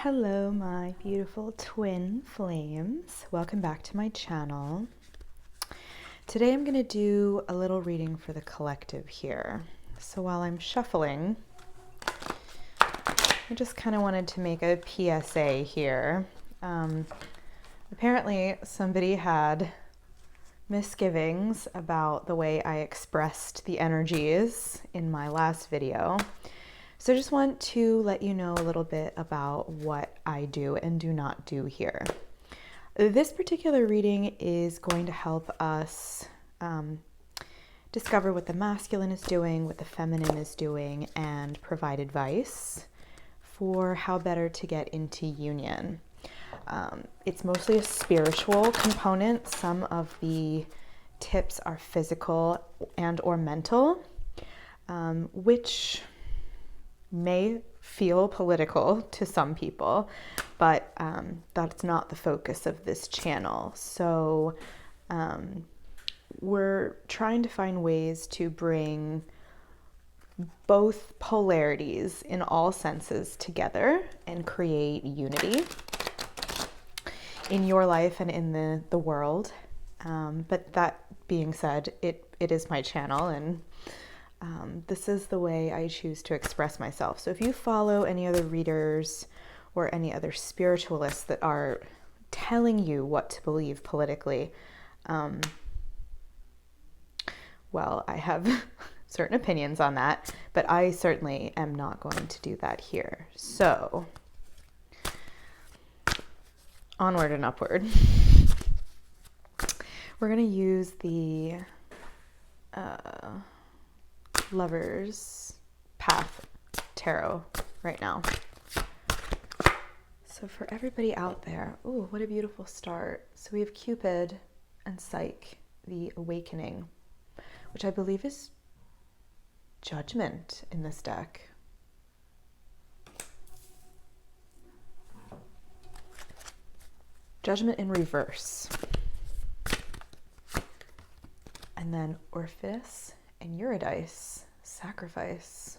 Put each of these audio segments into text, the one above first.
Hello, my beautiful twin flames. Welcome back to my channel. Today I'm going to do a little reading for the collective here. So while I'm shuffling, I just kind of wanted to make a PSA here. Apparently somebody had misgivings about the way I expressed the energies in my last video. So I just want to let you know a little bit about what I do and do not do here. This particular reading is going to help us discover what the masculine is doing, what the feminine is doing, and provide advice for how better to get into union. It's mostly a spiritual component. Some of the tips are physical and or mental, which may feel political to some people, but that's not the focus of this channel. So we're trying to find ways to bring both polarities in all senses together and create unity in your life and in the world. But that being said, it is my channel, and this is the way I choose to express myself. So if you follow any other readers or any other spiritualists that are telling you what to believe politically, well, I have certain opinions on that, but I certainly am not going to do that here. So onward and upward. We're going to use the Lover's Path Tarot right now. So for everybody out there, ooh, what a beautiful start. So we have Cupid and Psyche, the Awakening, which I believe is Judgment in this deck. Judgment in reverse. And then Orpheus and Eurydice, Sacrifice.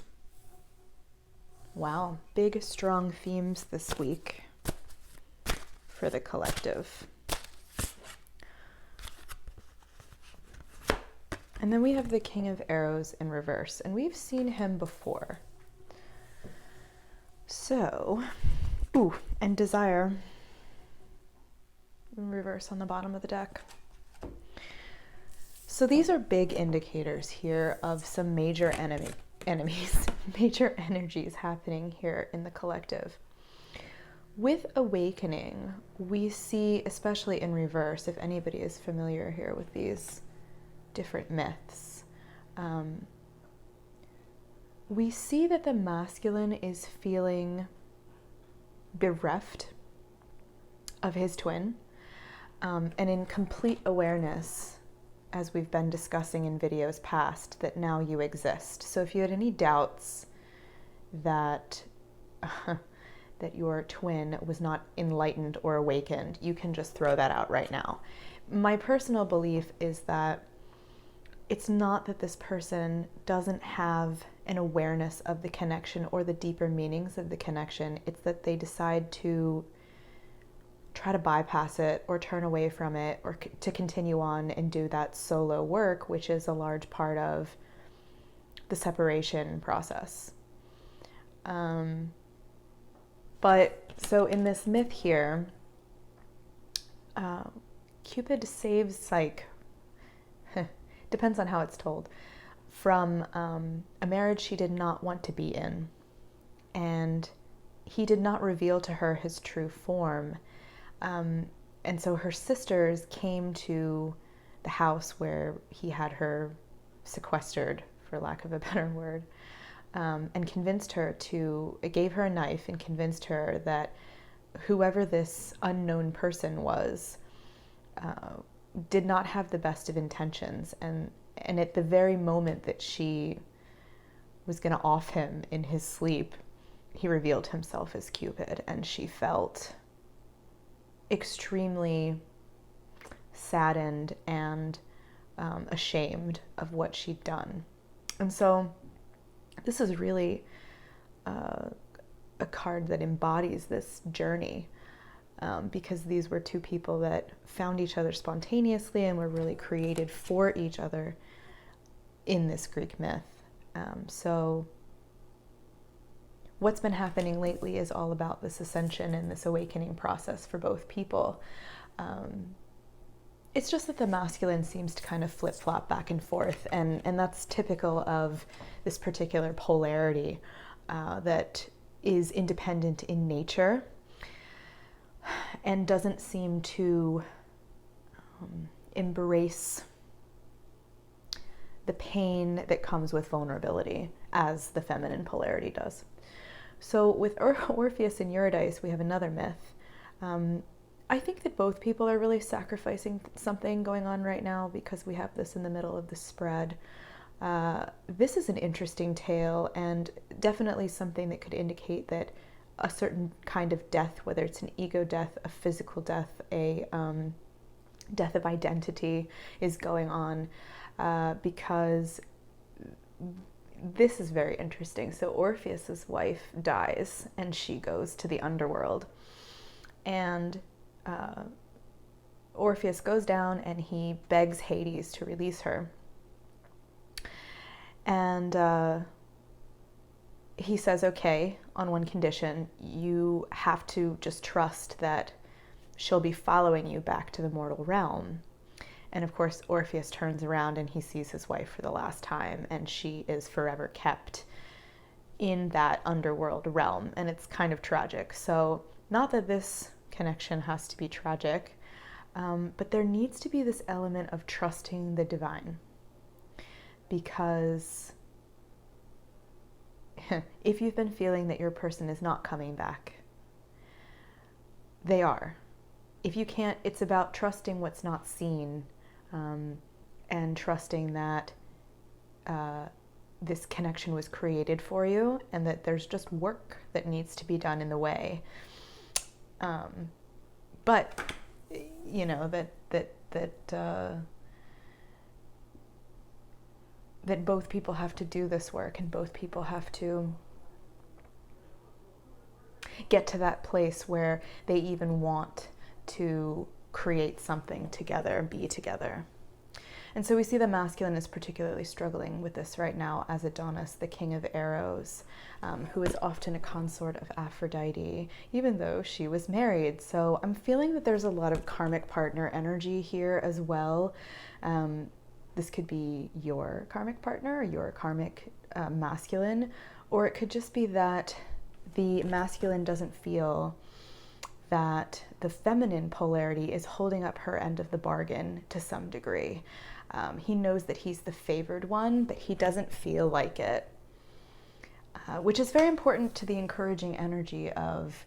Wow, big, strong themes this week for the collective. And then we have the King of Arrows in reverse, and we've seen him before. So, ooh, and Desire in reverse on the bottom of the deck. So these are big indicators here of some major major energies happening here in the collective. With Awakening, we see, especially in reverse, if anybody is familiar here with these different myths, we see that the masculine is feeling bereft of his twin, and in complete awareness, as we've been discussing in videos past, that now you exist. So if you had any doubts that that your twin was not enlightened or awakened, you can just throw that out right now. My personal belief is that it's not that this person doesn't have an awareness of the connection or the deeper meanings of the connection. It's that they decide to try to bypass it or turn away from it, or to continue on and do that solo work, which is a large part of the separation process. But so in this myth here, Cupid saves Psyche, depends on how it's told, from a marriage she did not want to be in. And he did not reveal to her his true form. And so her sisters came to the house where he had her sequestered, for lack of a better word, and convinced her gave her a knife and convinced her that whoever this unknown person was did not have the best of intentions. And at the very moment that she was going to off him in his sleep, he revealed himself as Cupid, and she felt extremely saddened and ashamed of what she'd done. And so this is really a a card that embodies this journey, because these were two people that found each other spontaneously and were really created for each other in this Greek myth. So what's been happening lately is all about this ascension and this awakening process for both people. It's just that the masculine seems to kind of flip-flop back and forth, and that's typical of this particular polarity that is independent in nature and doesn't seem to embrace the pain that comes with vulnerability as the feminine polarity does. So with Orpheus and Eurydice, we have another myth. I think that both people are really sacrificing something going on right now, because we have this in the middle of the spread. This is an interesting tale, and definitely something that could indicate that a certain kind of death, whether it's an ego death, a physical death, a death of identity, is going on, because this is very interesting. So Orpheus's wife dies and she goes to the underworld, and Orpheus goes down and he begs Hades to release her. And he says, okay, on one condition: you have to just trust that she'll be following you back to the mortal realm. And of course, Orpheus turns around and he sees his wife for the last time, and she is forever kept in that underworld realm. And it's kind of tragic. So not that this connection has to be tragic, but there needs to be this element of trusting the divine. Because if you've been feeling that your person is not coming back, they are. If you can't, it's about trusting what's not seen, and trusting that this connection was created for you, and that there's just work that needs to be done in the way. But you know that both people have to do this work, and both people have to get to that place where they even want to create something together, be together. And so we see the masculine is particularly struggling with this right now as Adonis, the king of Eros, who is often a consort of Aphrodite, even though she was married. So I'm feeling that there's a lot of karmic partner energy here as well. This could be your karmic partner, or your karmic masculine, or it could just be that the masculine doesn't feel that the feminine polarity is holding up her end of the bargain to some degree. He knows that he's the favored one, but he doesn't feel like it, which is very important to the encouraging energy of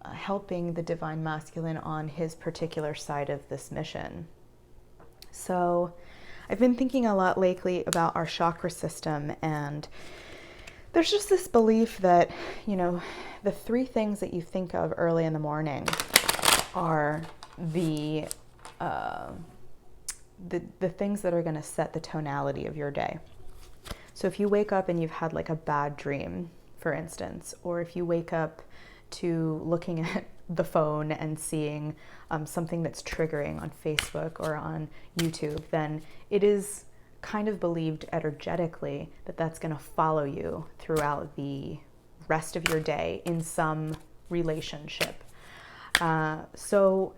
helping the divine masculine on his particular side of this mission. So I've been thinking a lot lately about our chakra system, and there's just this belief that, you know, the three things that you think of early in the morning are the things that are going to set the tonality of your day. So if you wake up and you've had like a bad dream, for instance, or if you wake up to looking at the phone and seeing something that's triggering on Facebook or on YouTube, then it is kind of believed energetically that that's going to follow you throughout the rest of your day in some relationship. So,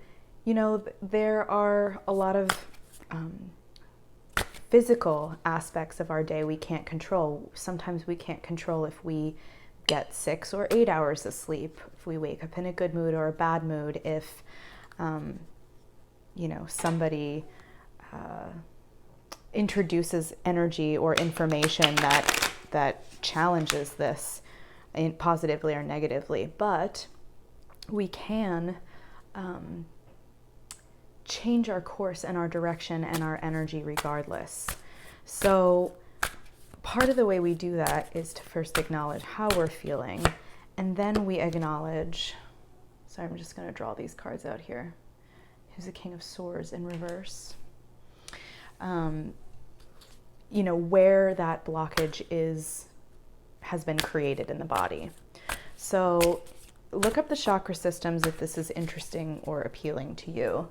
you know, there are a lot of physical aspects of our day we can't control. Sometimes we can't control if we get 6 or 8 hours of sleep, if we wake up in a good mood or a bad mood, if, you know, somebody introduces energy or information that challenges this positively or negatively. But we can change our course and our direction and our energy regardless. So part of the way we do that is to first acknowledge how we're feeling, and then we acknowledge, so I'm just going to draw these cards out here. Here's the King of Swords in reverse. You know, where that blockage has been created in the body. So look up the chakra systems if this is interesting or appealing to you.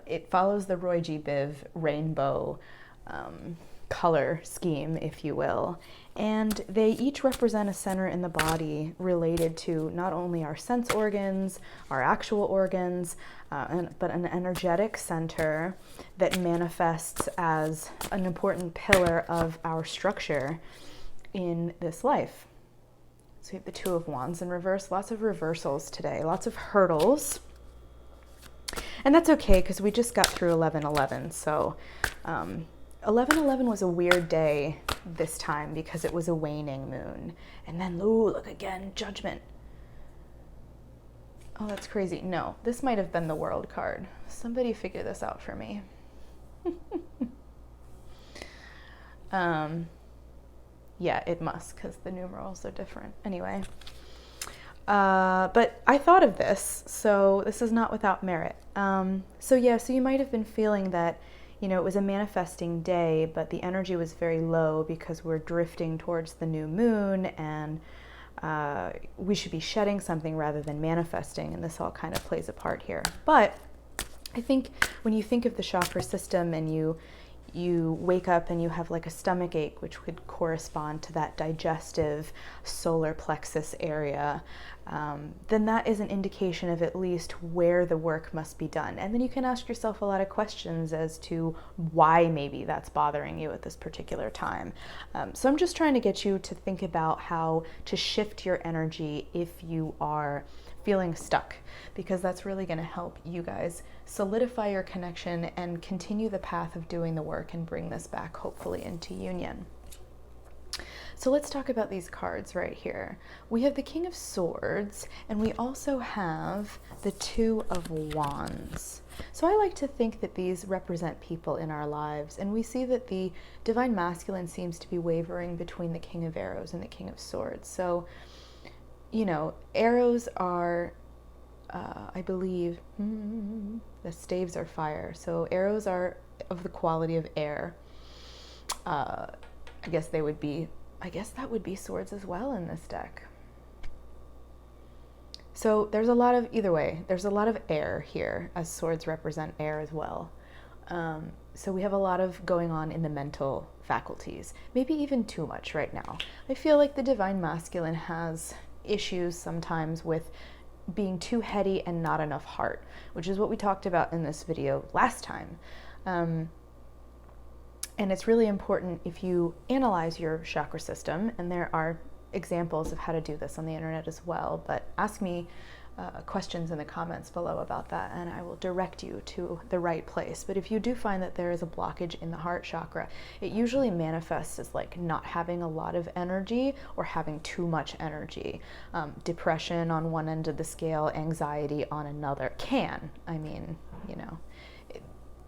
It follows the Roy G. Biv rainbow color scheme, if you will. And they each represent a center in the body related to not only our sense organs, our actual organs, but an energetic center that manifests as an important pillar of our structure in this life. So you have the Two of Wands in reverse, lots of reversals today, lots of hurdles. And that's okay because we just got through 11/11. So 11/11 was a weird day this time because it was a waning moon. And then, ooh, look again, Judgment. Oh, that's crazy. No, this might have been the World card. Somebody figure this out for me. Yeah, it must because the numerals are different. Anyway, but I thought of this, so this is not without merit. So you might have been feeling that, it was a manifesting day, but the energy was very low because we're drifting towards the new moon and we should be shedding something rather than manifesting, and this all kind of plays a part here. But I think when you think of the chakra system and you wake up and you have like a stomach ache, which would correspond to that digestive solar plexus area, then that is an indication of at least where the work must be done. And then you can ask yourself a lot of questions as to why maybe that's bothering you at this particular time. So I'm just trying to get you to think about how to shift your energy if you are feeling stuck, because that's really going to help you guys solidify your connection and continue the path of doing the work and bring this back hopefully into union. So let's talk about these cards right here. We have the King of Swords and we also have the Two of Wands. So I like to think that these represent people in our lives, and we see that the Divine Masculine seems to be wavering between the King of Arrows and the King of Swords. So arrows are, I believe, the staves are fire. So arrows are of the quality of air. I guess that would be swords as well in this deck. So there's a lot of air here, as swords represent air as well. So we have a lot of going on in the mental faculties, maybe even too much right now. I feel like the Divine Masculine has issues sometimes with being too heady and not enough heart, which is what we talked about in this video last time. And it's really important if you analyze your chakra system, and there are examples of how to do this on the internet as well, but ask me questions in the comments below about that and I will direct you to the right place. But if you do find that there is a blockage in the heart chakra, it usually manifests as like not having a lot of energy or having too much energy. Depression on one end of the scale, anxiety on another.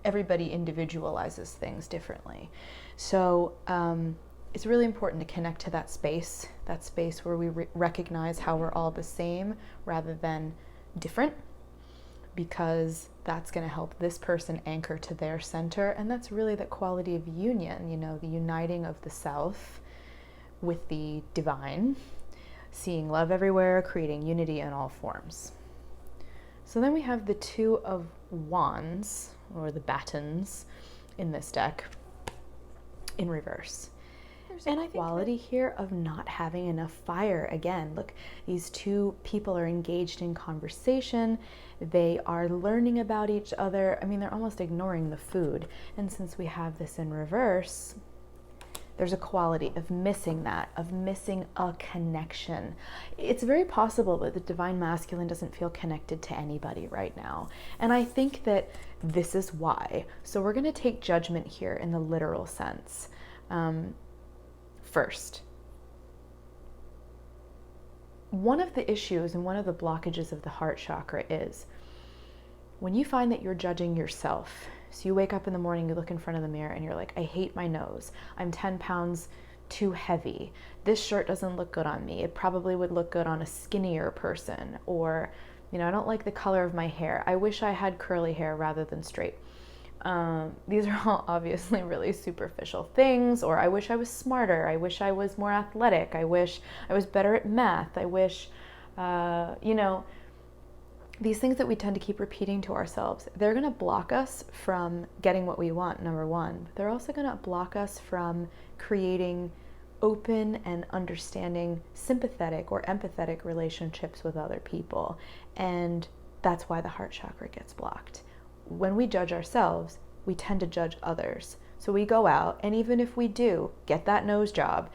Everybody individualizes things differently. So it's really important to connect to that space where we recognize how we're all the same rather than different, because that's going to help this person anchor to their center. And that's really the quality of union, the uniting of the self with the divine, seeing love everywhere, creating unity in all forms. So then we have the Two of Wands, or the batons, in this deck in reverse. And I think quality here of not having enough fire. Again, look, these two people are engaged in conversation. They are learning about each other. They're almost ignoring the food. And since we have this in reverse, there's a quality of missing that, of missing a connection. It's very possible that the Divine Masculine doesn't feel connected to anybody right now. And I think that this is why. So we're going to take Judgment here in the literal sense. First, one of the issues and one of the blockages of the heart chakra is when you find that you're judging yourself. So you wake up in the morning, you look in front of the mirror and you're like, I hate my nose. I'm 10 pounds too heavy. This shirt doesn't look good on me. It probably would look good on a skinnier person. Or, I don't like the color of my hair. I wish I had curly hair rather than straight. These are all obviously really superficial things. Or I wish I was smarter. I wish I was more athletic. I wish I was better at math. I wish You know, these things that we tend to keep repeating to ourselves, they're going to block us from getting what we want, number one. But they're also going to block us from creating open and understanding, sympathetic or empathetic relationships with other people. And that's why the heart chakra gets blocked. When we judge ourselves, we tend to judge others. So we go out, and even if we do get that nose job,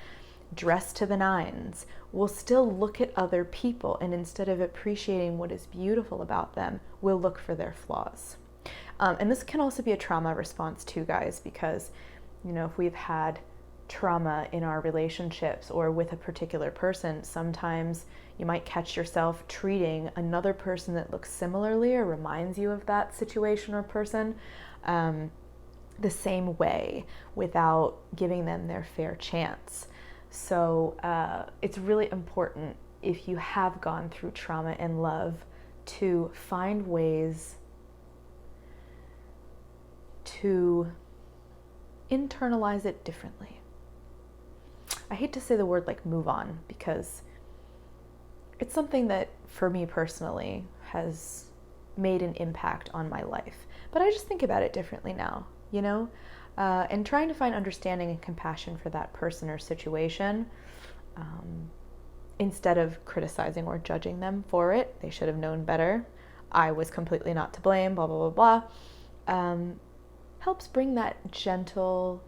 dress to the nines, we'll still look at other people, and instead of appreciating what is beautiful about them, we'll look for their flaws. And this can also be a trauma response too, guys, because, you know, if we've had trauma in our relationships or with a particular person, sometimes you might catch yourself treating another person that looks similarly or reminds you of that situation or person the same way without giving them their fair chance. So it's really important, if you have gone through trauma in love, to find ways to internalize it differently. I hate to say the word like move on, because it's something that for me personally has made an impact on my life. But I just think about it differently now, you know? And trying to find understanding and compassion for that person or situation, instead of criticizing or judging them for it. They should have known better. I was completely not to blame, blah, blah, blah, blah. Helps bring that gentle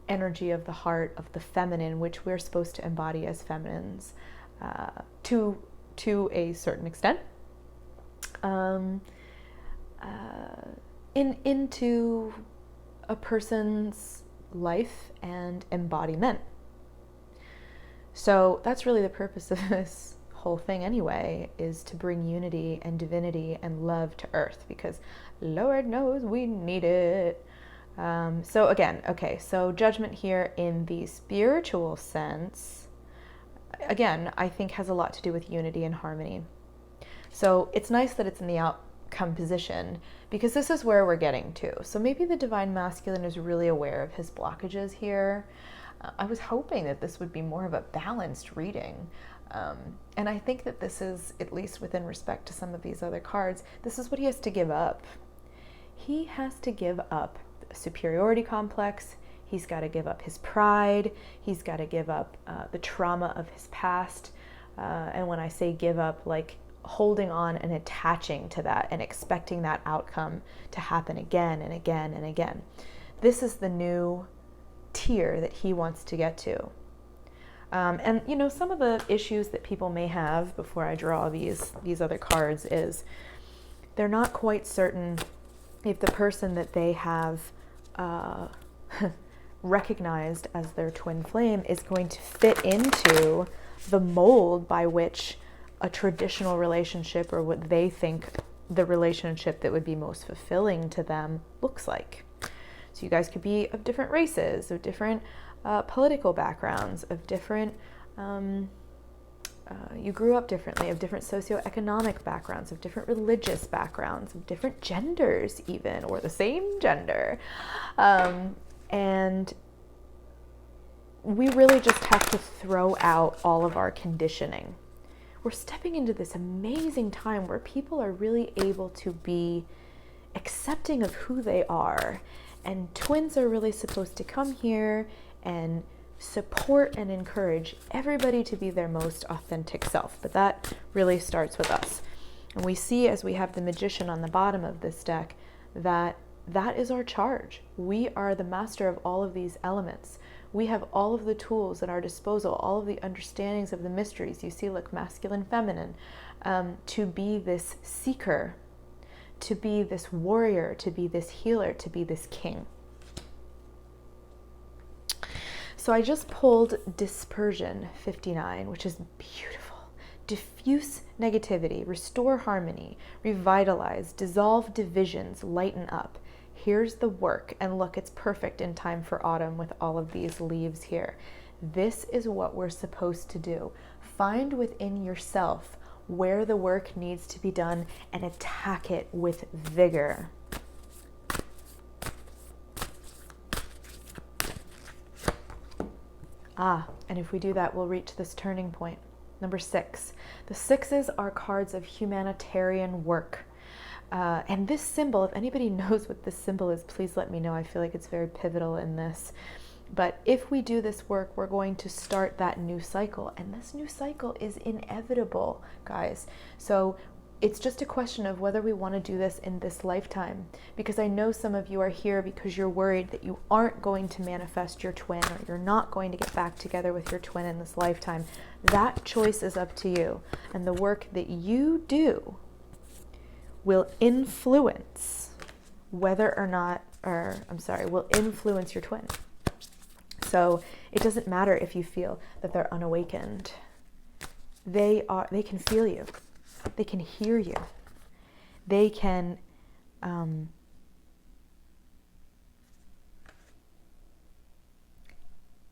energy of the heart, of the feminine, which we're supposed to embody as feminines, to a certain extent, into a person's life and embodiment. So that's really the purpose of this whole thing anyway, is to bring unity and divinity and love to earth, because Lord knows we need it. So again, okay, so judgment here in the spiritual sense, again, I think has a lot to do with unity and harmony. So it's nice that it's in the outcome position, because this is where we're getting to. So maybe the divine masculine is really aware of his blockages here. I was hoping that this would be more of a balanced reading. And I think that this is, at least within respect to some of these other cards, this is what he has to give up. He has to give up a superiority complex. He's got to give up his pride. He's got to give up the trauma of his past. And when I say give up, like holding on and attaching to that and expecting that outcome to happen again and again and again. This is the new tier that he wants to get to. And you know, some of the issues that people may have before I draw these other cards is they're not quite certain if the person that they have recognized as their twin flame is going to fit into the mold by which a traditional relationship, or what they think the relationship that would be most fulfilling to them, looks like. So you guys could be of different races, of different political backgrounds, of different, you grew up differently, of different socioeconomic backgrounds, of different religious backgrounds, of different genders even, or the same gender. And we really just have to throw out all of our conditioning. We're stepping into this amazing time where people are really able to be accepting of who they are. And twins are really supposed to come here and support and encourage everybody to be their most authentic self. But that really starts with us. And we see, as we have the Magician on the bottom of this deck, that that is our charge. We are the master of all of these elements. We have all of the tools at our disposal, all of the understandings of the mysteries. You see, like masculine, feminine, to be this seeker, to be this warrior, to be this healer, to be this king. So I just pulled Dispersion 59, which is beautiful. Diffuse negativity, restore harmony, revitalize, dissolve divisions, lighten up. Here's the work, and look, it's perfect in time for autumn with all of these leaves here. This is what we're supposed to do. Find within yourself where the work needs to be done and attack it with vigor. And if we do that, we'll reach this turning point. Number 6. The 6s are cards of humanitarian work. And this symbol, if anybody knows what this symbol is, please let me know. I feel like it's very pivotal in this. But if we do this work, we're going to start that new cycle. And this new cycle is inevitable, guys. So it's just a question of whether we want to do this in this lifetime. Because I know some of you are here because you're worried that you aren't going to manifest your twin, or you're not going to get back together with your twin in this lifetime. That choice is up to you. And the work that you do will influence whether or not, will influence your twin. So it doesn't matter if you feel that they're unawakened. They can feel you. They can hear you. They can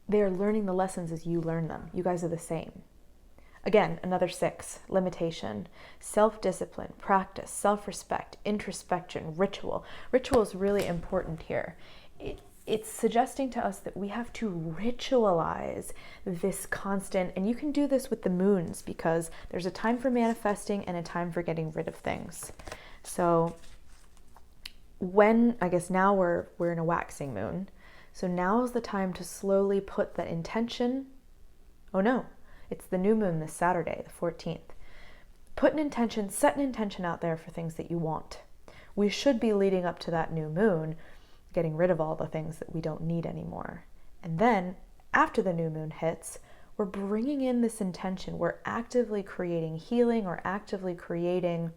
they are learning the lessons as you learn them. You guys are the same. Again, another 6, limitation, self-discipline, practice, self-respect, introspection, ritual. Ritual is really important here. It's suggesting to us that we have to ritualize this constant, and you can do this with the moons, because there's a time for manifesting and a time for getting rid of things. So I guess now we're in a waxing moon. So now is the time to slowly put the intention. Oh no, it's the new moon this Saturday, the 14th. Put an intention, set an intention out there for things that you want. We should be leading up to that new moon, getting rid of all the things that we don't need anymore. And then after the new moon hits, we're bringing in this intention. We're actively creating healing, or actively creating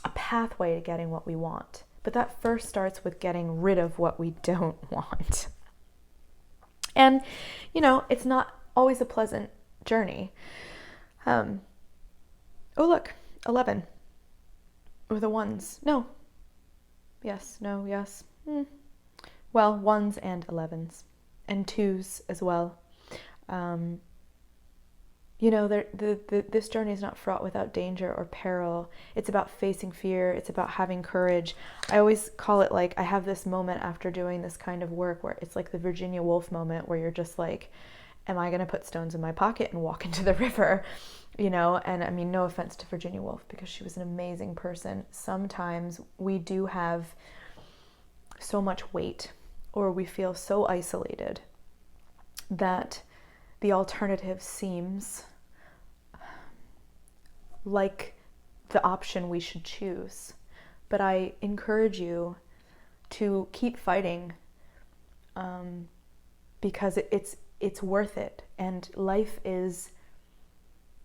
a pathway to getting what we want. But that first starts with getting rid of what we don't want. And, it's not always a pleasant journey. Oh, look, 11. Or the ones. No. Yes, no, yes. Well, 1s and 11s. And 2s as well. This journey is not fraught without danger or peril. It's about facing fear. It's about having courage. I always call it I have this moment after doing this kind of work where it's like the Virginia Woolf moment, where you're just like, am I going to put stones in my pocket and walk into the river? And I mean, no offense to Virginia Woolf, because she was an amazing person. Sometimes we do have so much weight, or we feel so isolated that the alternative seems like the option we should choose. But I encourage you to keep fighting, because it's worth it. And life is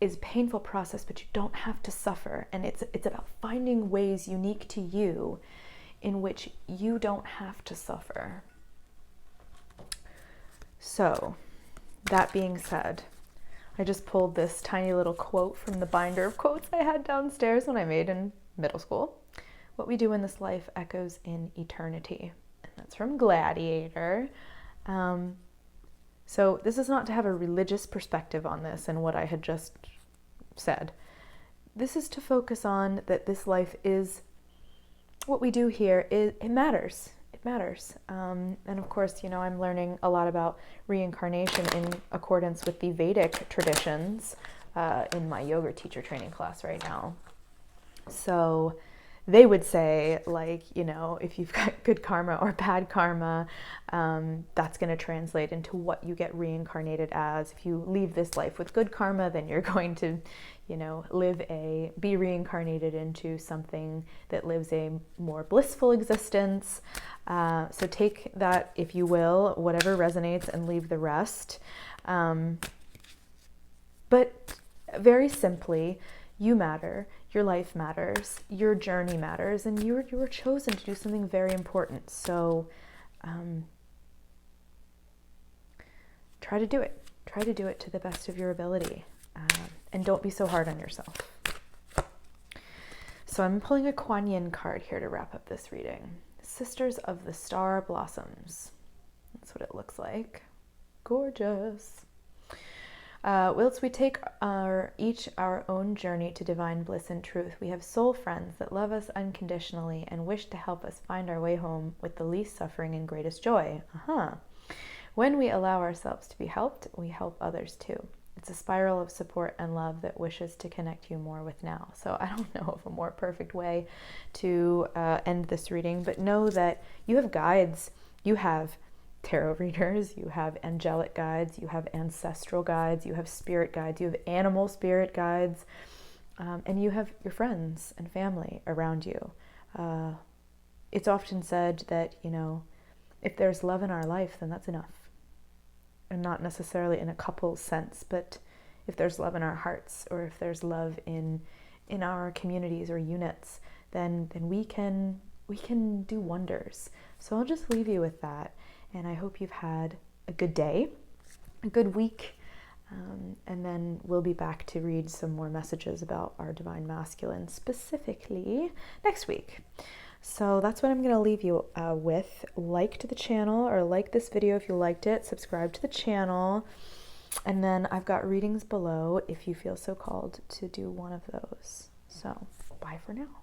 a painful process, but you don't have to suffer. And it's about finding ways unique to you in which you don't have to suffer. So, that being said, I just pulled this tiny little quote from the binder of quotes I had downstairs when I made in middle school. What we do in this life echoes in eternity. And that's from Gladiator. So this is not to have a religious perspective on this and what I had just said. This is to focus on that this life is, what we do here, it matters. It matters. And of course, I'm learning a lot about reincarnation in accordance with the Vedic traditions in my yoga teacher training class right now. So they would say, if you've got good karma or bad karma, that's going to translate into what you get reincarnated as. If you leave this life with good karma, then you're going to, be reincarnated into something that lives a more blissful existence. So take that, if you will, whatever resonates, and leave the rest. But very simply, you matter. Your life matters, your journey matters, and you were chosen to do something very important. So try to do it. Try to do it to the best of your ability. And don't be so hard on yourself. So I'm pulling a Kuan Yin card here to wrap up this reading. Sisters of the Star Blossoms. That's what it looks like. Gorgeous. Whilst we take each our own journey to divine bliss and truth, we have soul friends that love us unconditionally and wish to help us find our way home with the least suffering and greatest joy. When we allow ourselves to be helped, we help others too. It's a spiral of support and love that wishes to connect you more with now. So I don't know of a more perfect way to end this reading, but know that you have guides. You have tarot readers, you have angelic guides, you have ancestral guides, you have spirit guides, you have animal spirit guides, and you have your friends and family around you. It's often said that, if there's love in our life, then that's enough. And not necessarily in a couple sense, but if there's love in our hearts, or if there's love in our communities or units, then we can do wonders. So I'll just leave you with that, and I hope you've had a good day, a good week, and then we'll be back to read some more messages about our Divine Masculine specifically next week. So that's what I'm going to leave you with. Like to the channel, or like this video if you liked it. Subscribe to the channel. And then I've got readings below if you feel so called to do one of those. So bye for now.